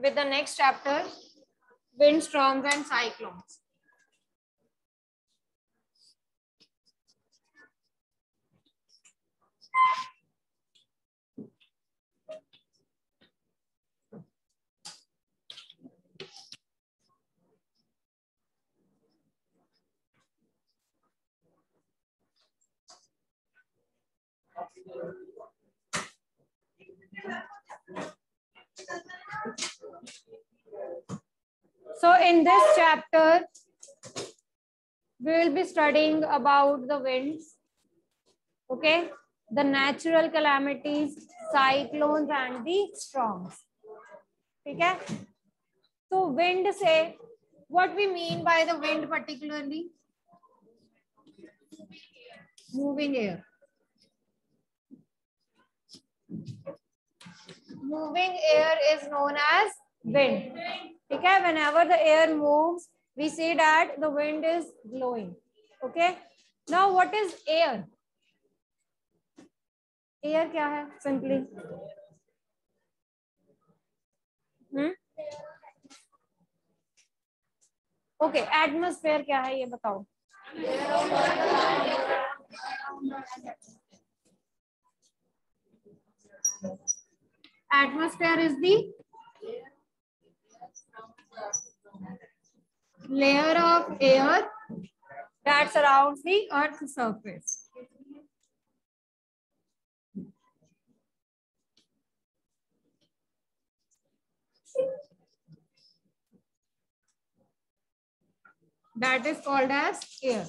with the next chapter, windstorms and cyclones. So in this chapter, we will be studying about the winds, okay, the natural calamities, cyclones and the storms. ठीक है? So wind से, what we mean by the wind particularly? Moving air. Moving air is known as wind. Okay, whenever the air moves, we see that the wind is blowing. Okay, now what is air? Air क्या है? Simply. Okay, atmosphere क्या है ये बताओ? Atmosphere is the layer of air that surrounds the Earth's surface. That is called as air.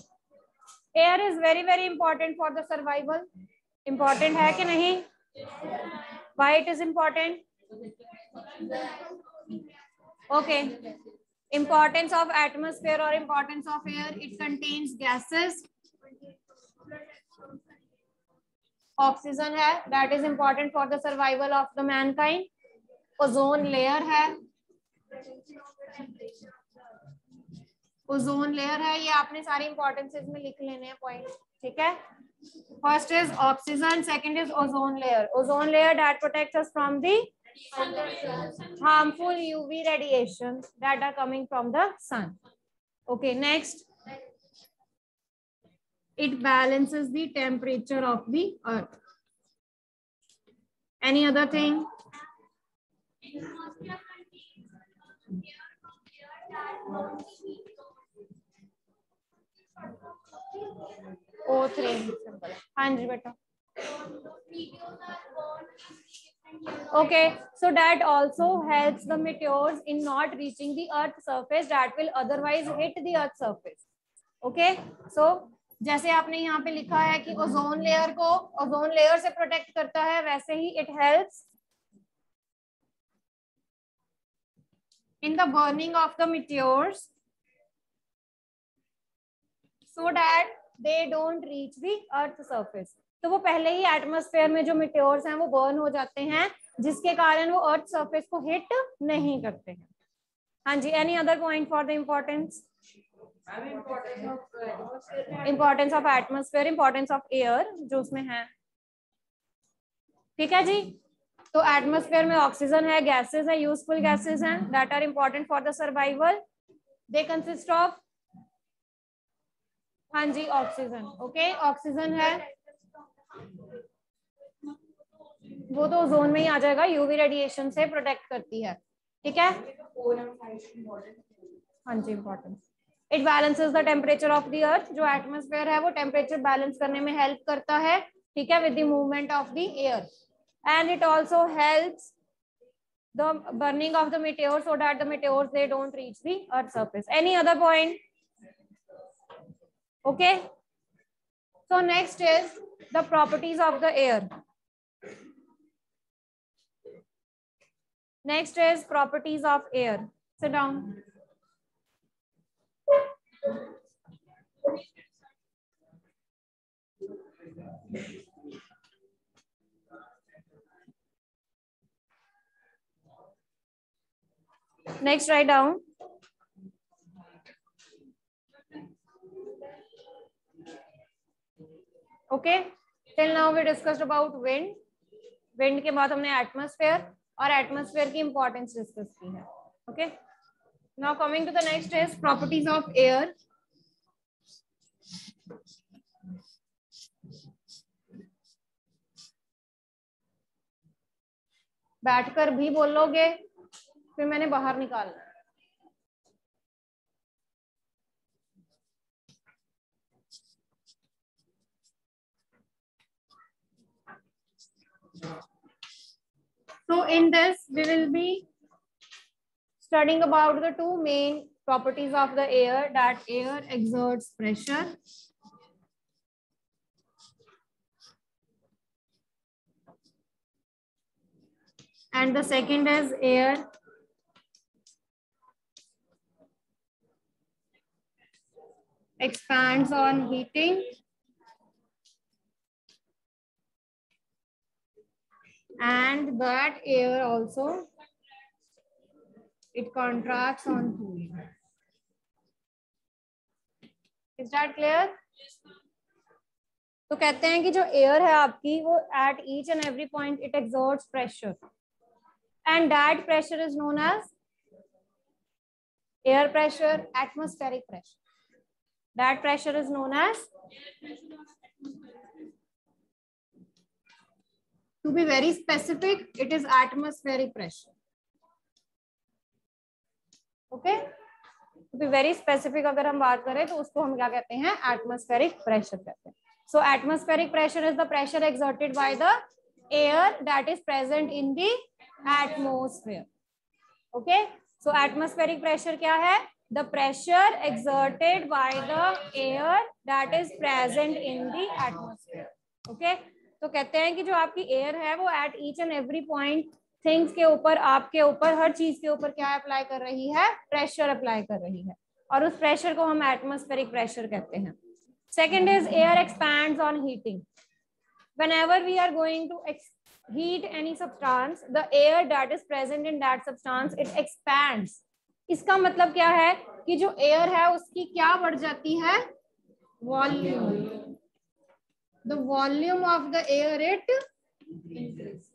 Air is very, very important for the survival. Important है कि नहीं? Why it is important? Okay. Importance of atmosphere or importance of air. It contains gases. Oxygen है. That is important for the survival of the mankind. Ozone layer है. Ozone layer है, ये आपने सारी इंपॉर्टेंसेस में लिख लेने हैं पॉइंट. ठीक है? First is oxygen, second is ozone layer. Ozone layer that protects us from the harmful UV radiation that are coming from the sun. Okay, next, it balances the temperature of the earth. Any other thing? O3 हाँ जी बेटा. Okay, so that also helps the meteors in not reaching the earth surface that will otherwise hit the earth surface. Okay, so जैसे आपने यहाँ पे लिखा है कि ozone layer को ओजोन लेयर से प्रोटेक्ट करता है, वैसे ही it helps in the burning of the meteors so that they don't reach the earth surface. तो वो पहले ही एटमॉस्फेयर में जो मिट्योर्स हैं वो बर्न हो जाते हैं, जिसके कारण वो अर्थ सरफेस को हिट नहीं करते हैं. हाँ जी, any other point for the importance? Importance of atmosphere, importance of air जो उसमें है. ठीक है जी. तो एटमॉस्फेयर में ऑक्सीजन है, गैसेस है, यूजफुल गैसेस हैं that are important for the survival. They consist of, हाँ जी, ऑक्सीजन. ओके, ऑक्सीजन है, वो तो ओजोन में ही आ जाएगा, यूवी रेडिएशन से प्रोटेक्ट करती है. ठीक है? हाँ जी, important. It balances the temperature of the earth. जो एटमॉस्फेयर है वो टेम्परेचर बैलेंस करने में हेल्प करता है. ठीक है? With the movement of the air. And it also helps the burning of the meteors so that the meteors they don't reach the earth surface. Any other point? Okay, so next is the properties of the air. Next is properties of air. Sit down. Next, write down. Okay, till now we discussed about wind. Wind के बाद हमने atmosphere और atmosphere की importance discuss की है. Okay, now coming to the next is properties of air. बैठकर भी बोलोगे, फिर मैंने बाहर निकालना है. So in this we will be studying about the two main properties of the air, that air exerts pressure and the second is air expands on heating and that air also it contracts on cooling. Is that clear? तो कहते हैं कि जो air है आपकी वो at each and every point it exerts pressure and that pressure is known as air pressure, atmospheric pressure. That pressure is known as, to be very specific, it is atmospheric pressure. Okay? To be very specific अगर हम बात करें तो उसको हम क्या कहते हैं? Atmospheric pressure कहते हैं. So atmospheric pressure is the pressure exerted by the air that is present in the atmosphere. Okay? So atmospheric pressure क्या है? The pressure exerted by the air that is present in the atmosphere. Okay? तो कहते हैं कि जो आपकी air है वो at each and every point things के ऊपर, आपके ऊपर, हर चीज के ऊपर क्या अप्लाई कर रही है? प्रेशर अप्लाई कर रही है और उस प्रेशर को हम एटमॉस्फेरिक प्रेशर कहते हैं. Second is air expands on heating. Whenever we are going to heat any substance, the air that is present in that substance it expands. इसका मतलब क्या है कि जो एयर है उसकी क्या बढ़ जाती है? Volume. The volume of the air it increases.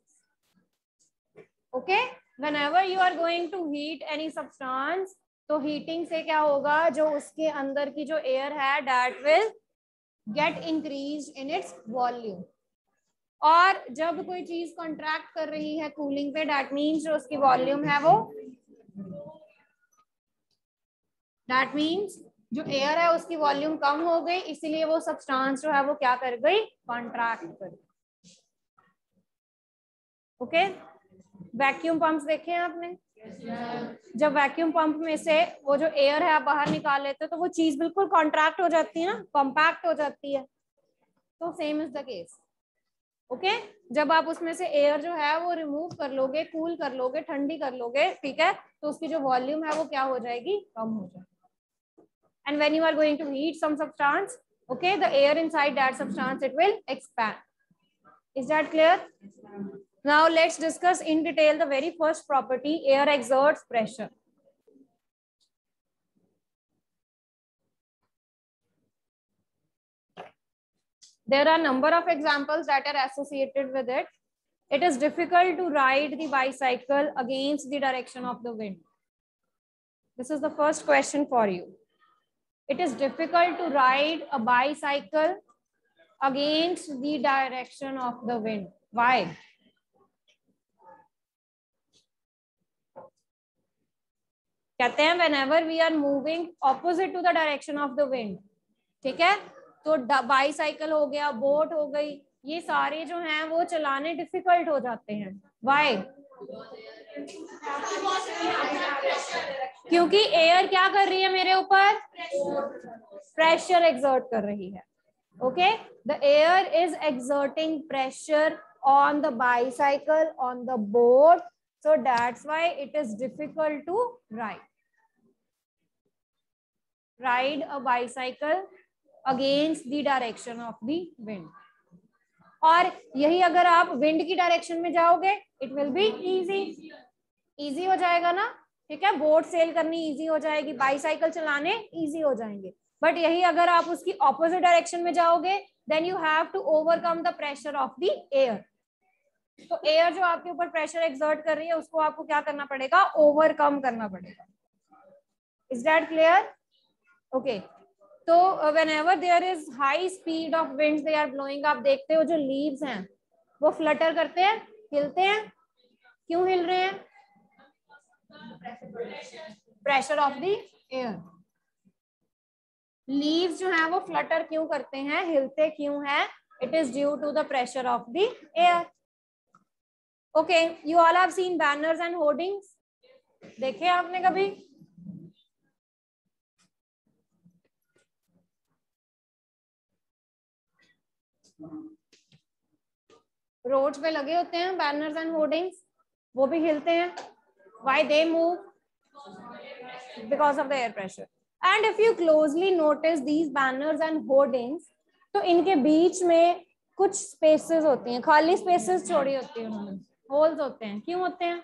Okay, whenever you are going to heat any substance, तो हीटिंग से क्या होगा? जो उसके अंदर की जो एयर है that will get increased in its volume. और जब कोई चीज कॉन्ट्रैक्ट कर रही है कूलिंग पे, that means जो उसकी वॉल्यूम है वो, that means जो एयर है उसकी वॉल्यूम कम हो गई, इसीलिए वो सब्सटेंस जो है वो क्या कर गई? कॉन्ट्रैक्ट कर गई. ओके, वैक्यूम पंप्स देखे हैं आपने? जब वैक्यूम पंप में से वो जो एयर है आप बाहर निकाल लेते हो तो वो चीज बिल्कुल कॉन्ट्रैक्ट हो जाती है ना, कॉम्पैक्ट हो जाती है. तो same is the case. Okay, जब आप उसमें से एयर जो है वो रिमूव कर लोगे, कूल कर लोगे, ठंडी कर लोगे, ठीक है, तो उसकी जो वॉल्यूम है वो क्या हो जाएगी? कम हो जाएगी. And when you are going to heat some substance, okay, the air inside that substance it will expand. Is that clear? Now let's discuss in detail the very first property, air exerts pressure. There are a number of examples that are associated with it. It is difficult to ride the bicycle against the direction of the wind. This is the first question for you. It is difficult to ride a bicycle against the direction of the wind. Why? कहते हैं whenever we are moving opposite to the direction of the wind, ठीक है, तो bicycle हो गया, boat हो गई, ये सारे जो हैं वो चलाने डिफिकल्ट हो जाते हैं. Why? क्योंकि एयर क्या कर रही है मेरे ऊपर? प्रेशर एक्सर्ट कर रही है. Okay, the air is exerting pressure on the bicycle, on the boat, so that's why it is difficult to ride a bicycle against the direction of the wind. और यही अगर आप विंड की direction में जाओगे इट विल बी इजी हो जाएगा ना, ठीक है, बोट सेल करनी इजी हो जाएगी, बाईसाइकिल चलाने इजी हो जाएंगे. बट यही अगर आप उसकी ऑपोजिट डायरेक्शन में जाओगे then you have to overcome the pressure of the air. तो एयर जो आपके ऊपर प्रेशर एक्सर्ट कर रही है उसको आपको क्या करना पड़ेगा, ओवरकम करना पड़ेगा. Is that clear? ओके. तो whenever there is high speed of winds they are blowing, आप देखते हो जो लीव्स हैं वो फ्लटर करते हैं, हिलते हैं. क्यों हिल रहे हैं? Pressure of the air. Leaves जो है वो फ्लटर क्यों करते हैं, हिलते क्यों हैं? It is due to the pressure of the air. Okay, you all have seen banners and hoardings. देखे आपने कभी? रोड्स पे लगे होते हैं बैनर्स एंड होर्डिंग्स, वो भी हिलते हैं. Why they move? Because of the air pressure. And if you closely notice these banners and hoardings, तो इनके बीच में कुछ स्पेसेस होती हैं, खाली स्पेसेस छोड़ी होती है उन्होंने, होल्स होते हैं. क्यों होते हैं?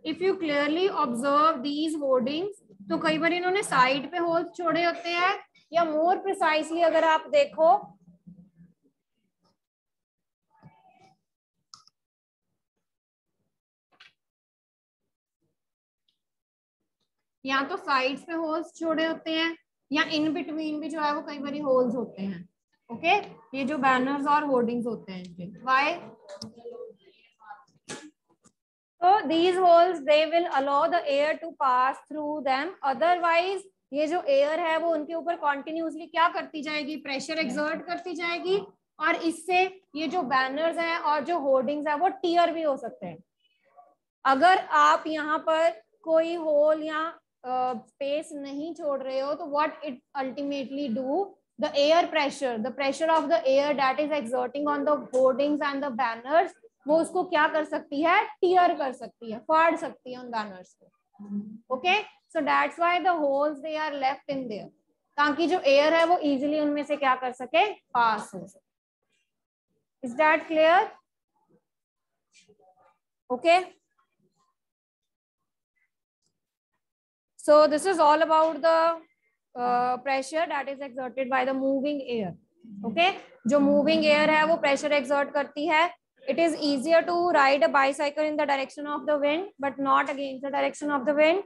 If you clearly observe these hoardings, तो कई बार इन्होंने साइड पे होल्स छोड़े होते हैं, या मोर प्रिसाइसली अगर आप देखो या तो साइड्स पे होल्स छोड़े होते हैं, या इन बिटवीन भी जो है वो कई बार होल्स होते हैं. ओके, ये जो बैनर्स और होर्डिंग्स होते हैं इनके. Why? So these holes they will allow the air to pass through them. Otherwise ये जो एयर है वो उनके ऊपर कॉन्टिन्यूसली क्या करती जाएगी, प्रेशर एक्सर्ट करती जाएगी, और इससे ये जो बैनर्स हैं और जो होर्डिंग्स हैं वो टियर भी हो सकते हैं. अगर आप यहाँ पर कोई होल या स्पेस नहीं छोड़ रहे हो, तो what it ultimately do, the air pressure, the pressure of the air that is exerting on the hoardings and the banners, वो उसको क्या कर सकती है, टियर कर सकती है, फाड़ सकती है उन बैनर्स को. Okay, so that's why the holes they are left in there, ताकि जो एयर है वो इजीली उनमें से क्या कर सके, पास हो सके. Is that clear? Okay, so this is all about the pressure that is exerted by the moving air. Okay, जो moving air है वो pressure exert करती है. It is easier to ride a bicycle in the direction of the wind, but not against the direction of the wind.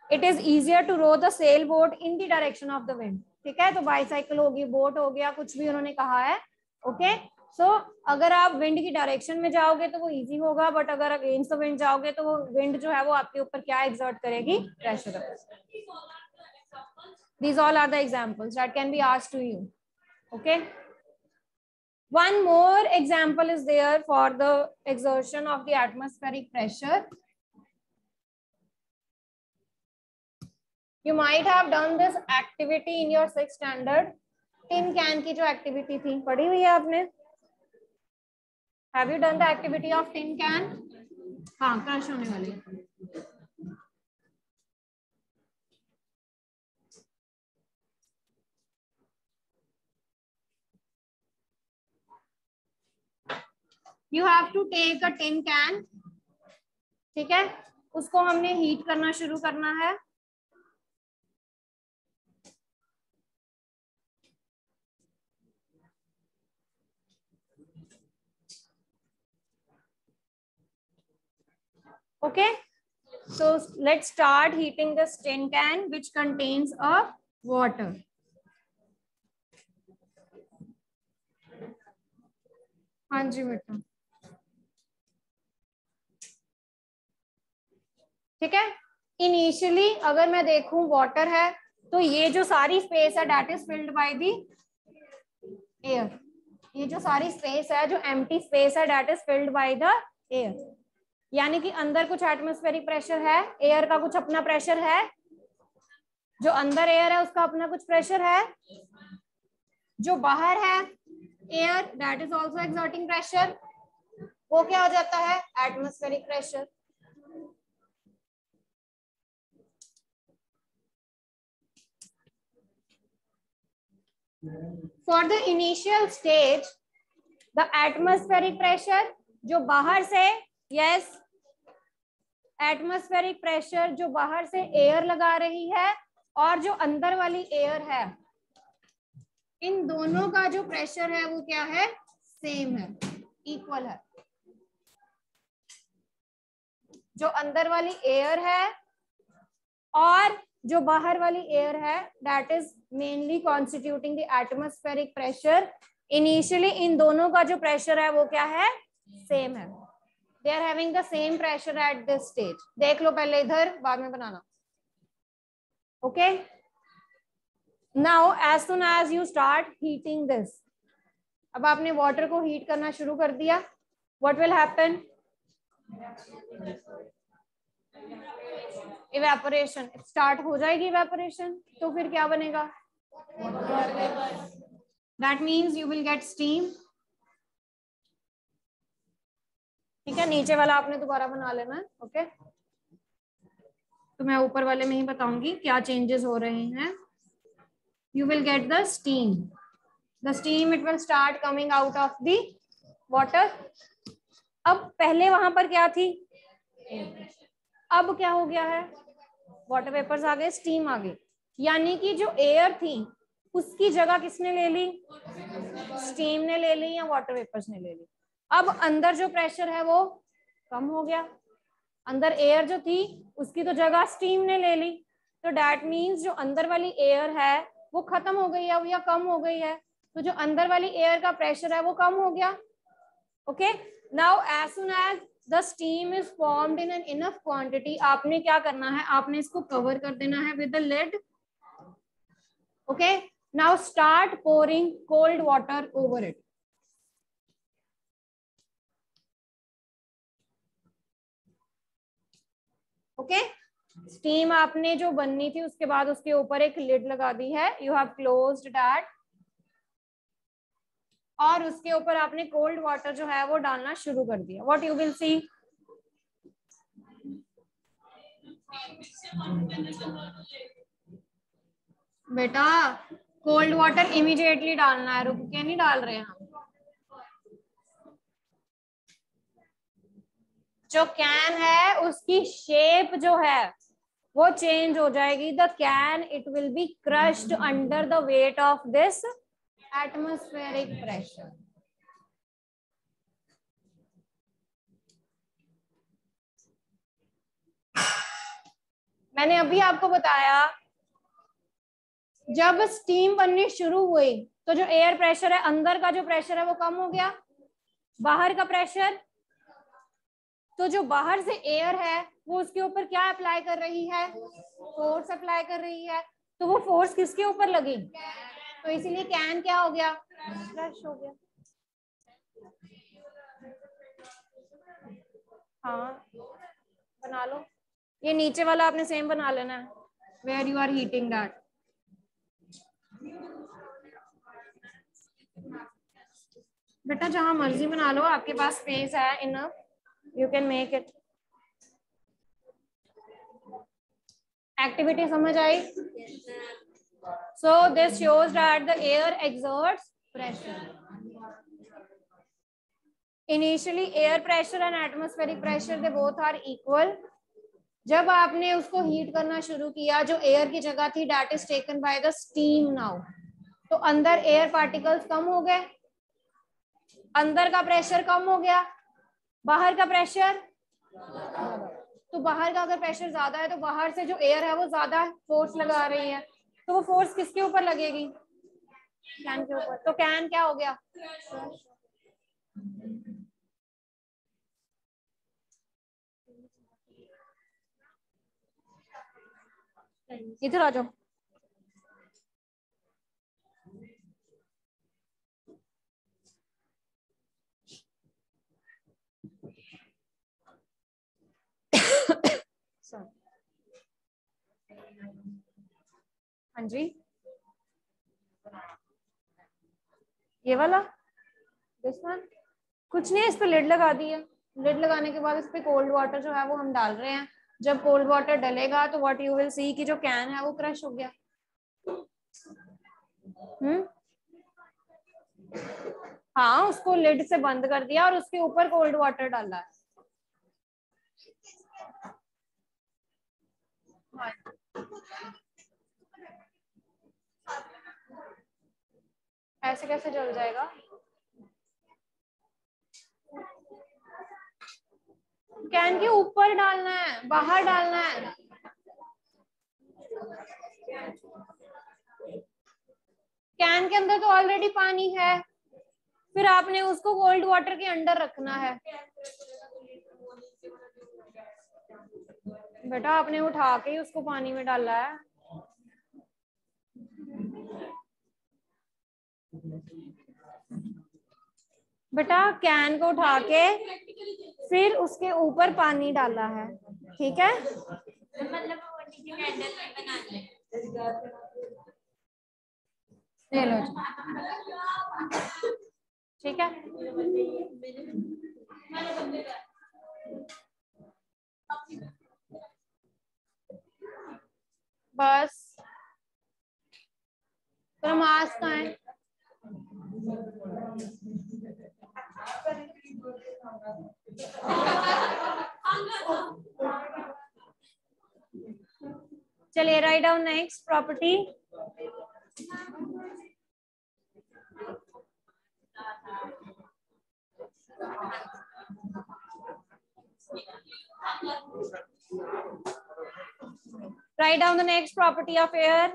It is easier to row the sailboat in the direction of the wind. ठीक है, तो bicycle होगी, boat हो गया, कुछ भी उन्होंने कहा है. ओके, सो अगर आप विंड की डायरेक्शन में जाओगे तो वो इजी होगा, बट अगर अगेंस्ट द विंड जाओगे तो वो विंड जो है वो आपके ऊपर क्या एक्सर्ट करेगी, pressure. These all are the examples that can be asked to you. Okay, one more example is there for the exertion of the atmospheric pressure. You might have done this activity in your 6th standard. tin can की जो activity थी पढ़ी हुई है आपने? Have you done the activity of tin can? हाँ, crush होने वाली. You have to take a tin can. ठीक है, उसको हमने हीट करना शुरू करना है. Okay, so let's start heating this tin can which contains a water. हाँ जी बेटा, ठीक है. इनिशियली अगर मैं देखूं वाटर है, तो ये जो सारी स्पेस है that is filled by the air. ये जो सारी स्पेस है, जो एम्प्टी स्पेस है, that is filled by the air. यानी कि अंदर कुछ एटमॉस्फेरिक प्रेशर है, एयर का कुछ अपना प्रेशर है, जो अंदर एयर है उसका अपना कुछ प्रेशर है, जो बाहर है air that is also exerting pressure, वो क्या हो जाता है, atmospheric pressure. For the initial stage the atmospheric pressure जो बाहर से, यस, एटमॉस्फेरिक प्रेशर जो बाहर से एयर लगा रही है और जो अंदर वाली एयर है, इन दोनों का जो प्रेशर है वो क्या है, सेम है, इक्वल है। जो अंदर वाली एयर है और जो बाहर वाली एयर है, that is mainly constituting the atmospheric pressure. Initially in दोनों का जो प्रेशर है वो क्या है, सेम है। They are having the same pressure at this stage. देख लो पहले इधर, बाद में बनाना। Okay, now as soon as you start heating this, अब आपने वाटर को हीट करना शुरू कर दिया, what will happen, evaporation start हो जाएगी। इवेपोरेशन तो फिर क्या बनेगा, that means you will get steam. ठीक है, नीचे वाला आपने दोबारा बना लेना है। ओके, तो मैं ऊपर वाले में ही बताऊंगी क्या चेंजेस हो रहे हैं। You will get the steam, the steam it will start coming out of the water. अब पहले वहां पर क्या थी, अब क्या हो गया है, वाटर वेपर्स आ गए, स्टीम आ गई। यानी कि जो एयर थी उसकी जगह किसने ले ली, स्टीम ने ले ली या वाटर वेपर्स ने ले ली। अब अंदर जो प्रेशर है वो कम हो गया, अंदर एयर जो थी उसकी तो जगह स्टीम ने ले ली। तो दैट मीन्स जो अंदर वाली एयर है वो खत्म हो गई है या कम हो गई है। तो जो अंदर वाली एयर का प्रेशर है वो कम हो गया। Okay, now as soon as the steam is formed in an enough quantity, आपने क्या करना है, आपने इसको कवर कर देना है with the lid. Okay, now start pouring cold water over it. Okay, steam आपने जो बननी थी उसके बाद उसके ऊपर एक लिड लगा दी है, यू हैव क्लोज्ड दैट, और उसके ऊपर आपने कोल्ड वाटर जो है वो डालना शुरू कर दिया। व्हाट यू विल सी, बेटा कोल्ड वाटर इमीडिएटली डालना है, रुक के नहीं डाल रहे हैं हम। जो कैन है उसकी शेप जो है वो चेंज हो जाएगी। The can it will be crushed under the weight of this atmospheric pressure. मैंने अभी आपको बताया जब स्टीम बननी शुरू हुई तो जो एयर प्रेशर है, अंदर का जो प्रेशर है वो कम हो गया, बाहर का प्रेशर, तो जो बाहर से एयर है वो उसके ऊपर क्या अप्लाई कर रही है, फोर्स अप्लाई कर रही है। तो वो फोर्स किसके ऊपर लगी, तो इसीलिए कैन क्या हो गया, क्रश हो गया। हाँ बना लो, ये नीचे वाला आपने सेम बना लेना है, where you are heating that. बेटा जहां मर्जी बना लो, आपके पास स्पेस है enough, you can make it. Activity समझ आई? So this shows that the air exerts pressure. Initially air pressure and atmospheric pressure they both are equal. जब आपने उसको हीट करना शुरू किया, जो एयर की जगह थी that is taken by the steam now, तो अंदर एयर पार्टिकल्स कम हो गए, अंदर का प्रेशर कम हो गया, बाहर का प्रेशर, तो बाहर का अगर प्रेशर ज्यादा है तो बाहर से जो एयर है वो ज्यादा फोर्स लगा रही है, तो वो फोर्स किसके ऊपर लगेगी, कैन के ऊपर। तो कैन क्या हो गया, इधर आ जाओ। हाँ जी, ये वाला दिस वन, कुछ नहीं, इस पे लिड लगा दी है। लिड लगाने के बाद इस पे कोल्ड वाटर जो है वो हम डाल रहे हैं। जब कोल्ड वाटर डलेगा तो व्हाट यू विल सी कि जो कैन है वो क्रश हो गया। हाँ, उसको लिड से बंद कर दिया और उसके ऊपर कोल्ड वाटर डाला है। ऐसे कैसे जल जाएगा, कैन के ऊपर डालना है, बाहर डालना है। कैन के अंदर तो ऑलरेडी पानी है, फिर आपने उसको कोल्ड वाटर के अंदर रखना है। बेटा आपने उठा के ही उसको पानी में डाला है। बेटा कैन को उठा के फिर उसके ऊपर पानी डाला है, ठीक है। मतलब ले लो जी, ठीक है। बस तो मास्क कहाँ है? चलिए write down next property. Write down the next property of air.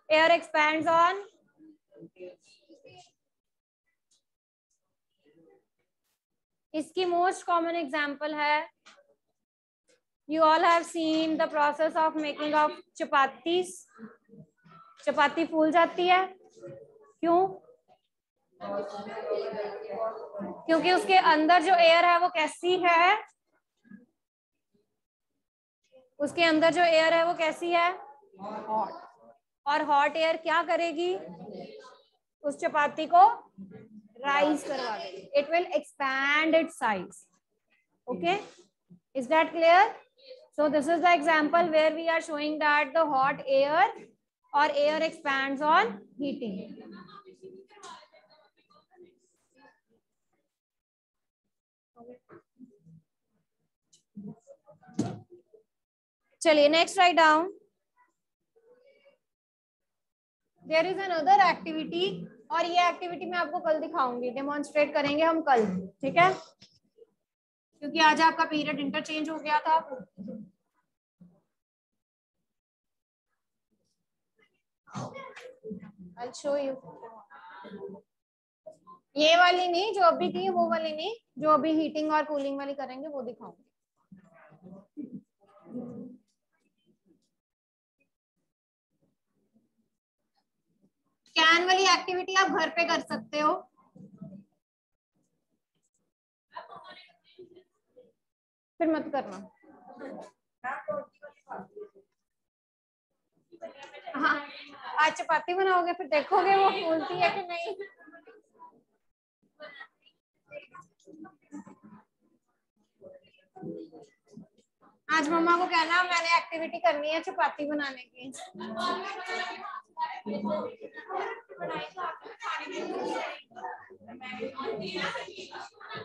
Air expands on इसकी मोस्ट कॉमन एग्जाम्पल है, you all have seen the process of making of chapatis. चपाती फूल जाती है, क्यों? क्योंकि उसके अंदर जो एयर है वो कैसी है? उसके अंदर जो एयर है वो कैसी है? हॉट। और हॉट एयर क्या करेगी? उस चपाती को राइज करवा देगी। It will expand it's size. Okay, is that clear? So this is the example where we are showing that the hot air or air expands on heating. चलिए next write down. There is another activity और ये activity मैं आपको कल दिखाऊंगी, demonstrate करेंगे हम कल, ठीक है? क्योंकि आज आपका पीरियड इंटरचेंज हो गया था। I'll show you. ये वाली नहीं जो अभी की, वो वाली नहीं, जो अभी हीटिंग और कूलिंग वाली करेंगे वो दिखाऊंगी। कैन वाली एक्टिविटी आप घर पे कर सकते हो। फिर मत करना। हाँ, आज चपाती बनाओगे फिर देखोगे वो फूलती है कि नहीं। आज मम्मा को कहना मैंने एक्टिविटी करनी है चपाती बनाने की।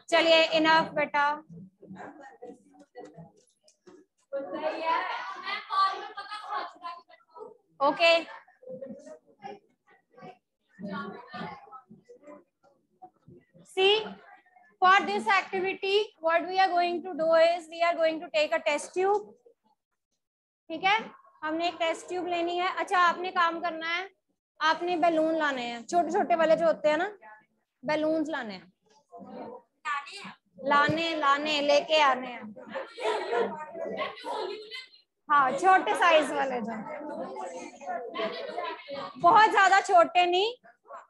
चलिए इनफ बेटा। Okay, see, for this activity what we are going to do is we are going to take a test tube। ठीक है, हमने एक टेस्ट ट्यूब लेनी है। अच्छा, आपने काम करना है, आपने बैलून लाने हैं, छोटे छोटे वाले जो होते हैं ना, बैलून्स लाने हैं। लाने लेके आने हैं। हाँ, छोटे साइज वाले जो, बहुत ज्यादा छोटे नहीं,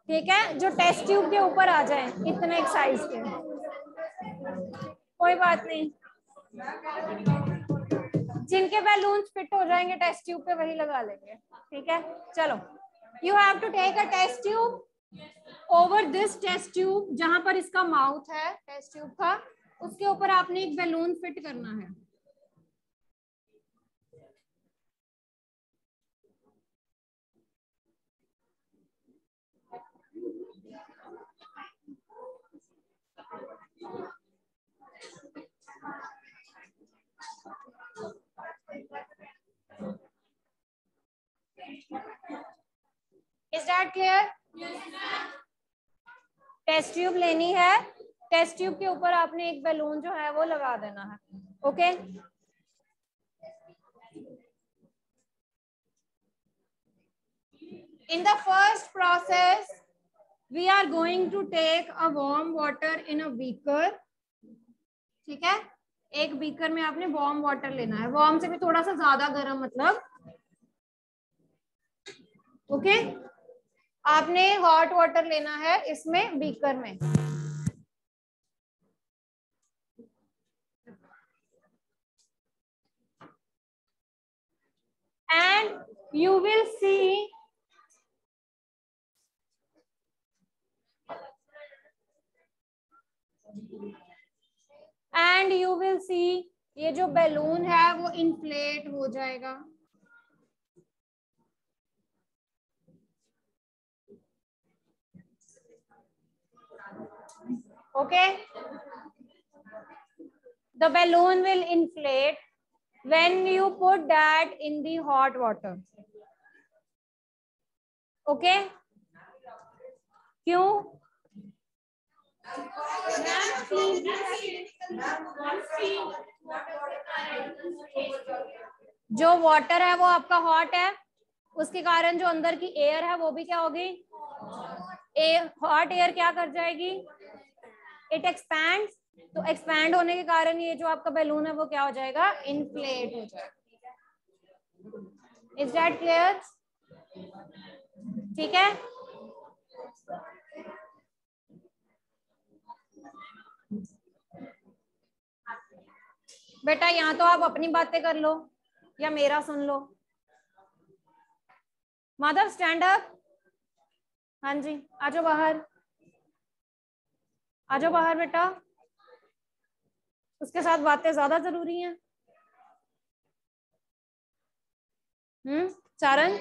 ठीक है, जो टेस्ट ट्यूब के ऊपर आ जाए इतने एक साइज के। कोई बात नहीं, जिनके बैलून्स फिट हो जाएंगे टेस्ट ट्यूब पे वही लगा लेंगे, ठीक है। चलो, you have to take a test tube, over this test tube, जहां पर इसका माउथ है टेस्ट ट्यूब का, उसके ऊपर आपने एक बैलून फिट करना है। Is that clear? Test tube लेनी है, टेस्ट ट्यूब के ऊपर आपने एक बैलून जो है वो लगा देना है. Okay In the first process, we are going to take a warm water in a beaker. ठीक है, एक बीकर में आपने वार्म वाटर लेना है, वार्म से भी थोड़ा सा ज्यादा गर्म मतलब. ओके आपने हॉट वाटर लेना है इसमें बीकर में. And you will see ये जो बैलून है वो इन्फ्लेट हो जाएगा. Okay, the balloon will inflate when you put that in the hot water. Okay, क्यों? जो वाटर है वो आपका हॉट है, उसके कारण जो अंदर की एयर है वो भी क्या होगी, हॉट एयर क्या कर जाएगी, इट एक्सपैंड्स. तो एक्सपैंड होने के कारण ये जो आपका बैलून है वो क्या हो जाएगा, इन्फ्लेट हो जाएगा. Is that clear? ठीक है, बेटा यहाँ तो आप अपनी बातें कर लो या मेरा सुन लो. Madhav stand up. हाँ जी, आ जाओ बाहर, आ जाओ बाहर बेटा. उसके साथ बातें ज्यादा जरूरी हैं. चारण,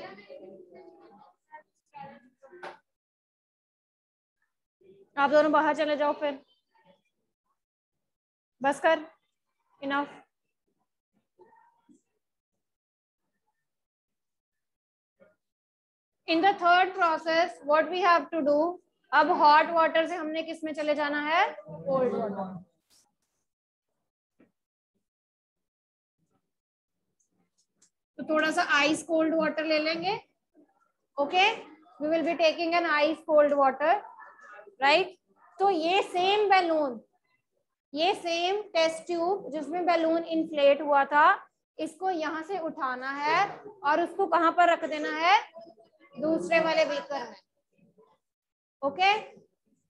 आप दोनों बाहर चले जाओ फिर. बस कर, enough. In the third process what we have to do, अब हॉट वाटर से हमने किस में चले जाना है, कोल्ड वाटर. तो थोड़ा सा आइस कोल्ड वाटर ले लेंगे. Okay, we will be taking an ice cold water, right. तो ये सेम बैलून, ये सेम टेस्ट ट्यूब जिसमें बैलून इन्फ्लेट हुआ था, इसको यहाँ से उठाना है और उसको कहाँ पर रख देना है, दूसरे वाले बीकर में. ओके,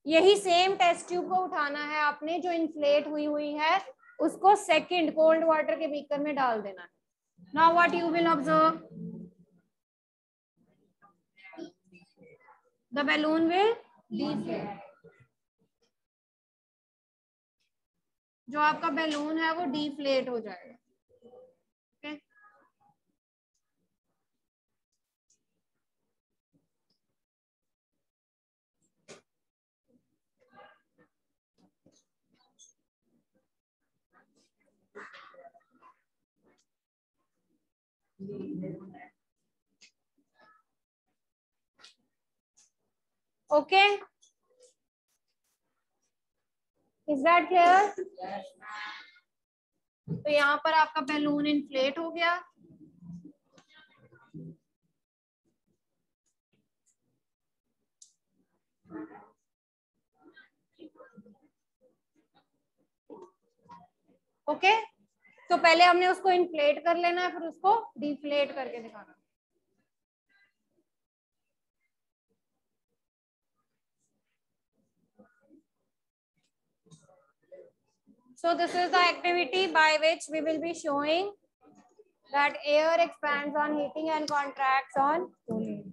यही सेम टेस्ट ट्यूब को उठाना है आपने जो इन्फ्लेट हुई है, उसको सेकंड कोल्ड वाटर के बीकर में डाल देना है. Now what you will observe, the balloon will deflate. जो आपका बैलून है वो डिफ्लेट हो जाएगा. Okay, okay, is that clear? तो यहाँ पर आपका बैलून इन्फ्लेट हो गया. ओके, तो पहले हमने उसको इन्फ्लेट कर लेना है, फिर उसको डिफ्लेट करके दिखाना. So this is the activity by which we will be showing that air expands on heating and contracts on cooling.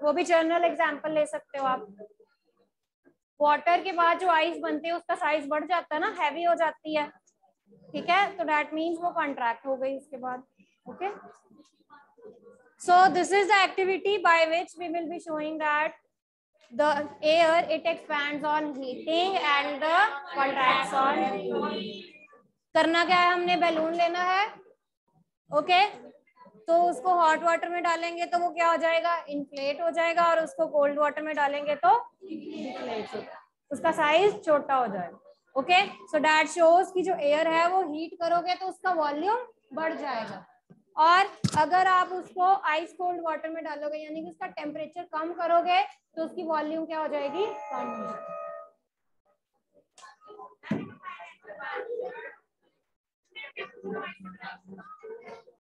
वो भी जर्नल एग्जाम्पल ले सकते हो आप. वाटर के बाद जो आइस बनते हैं उसका साइज बढ़ जाता है ना, हैवी हो जाती है, ठीक है, तो दैट मीन्स वो कॉन्ट्रैक्ट हो गई उसके बाद। Okay, so this is the activity by which we will be showing that the air it expands on heating and the contracts on cooling। करना क्या है, हमने बैलून लेना है, ओके, तो उसको हॉट वाटर में डालेंगे तो वो क्या हो जाएगा, इन्फ्लेट हो जाएगा, और उसको कोल्ड वाटर में डालेंगे तो डिफ्लेट होगा, उसका साइज छोटा हो जाएगा। ओके, सो दैट शोज कि जो एयर है वो हीट करोगे तो उसका वॉल्यूम बढ़ जाएगा, और अगर आप उसको आइस कोल्ड वाटर में डालोगे यानी कि उसका टेम्परेचर कम करोगे तो उसकी वॉल्यूम क्या हो जाएगी, कम हो जाएगी।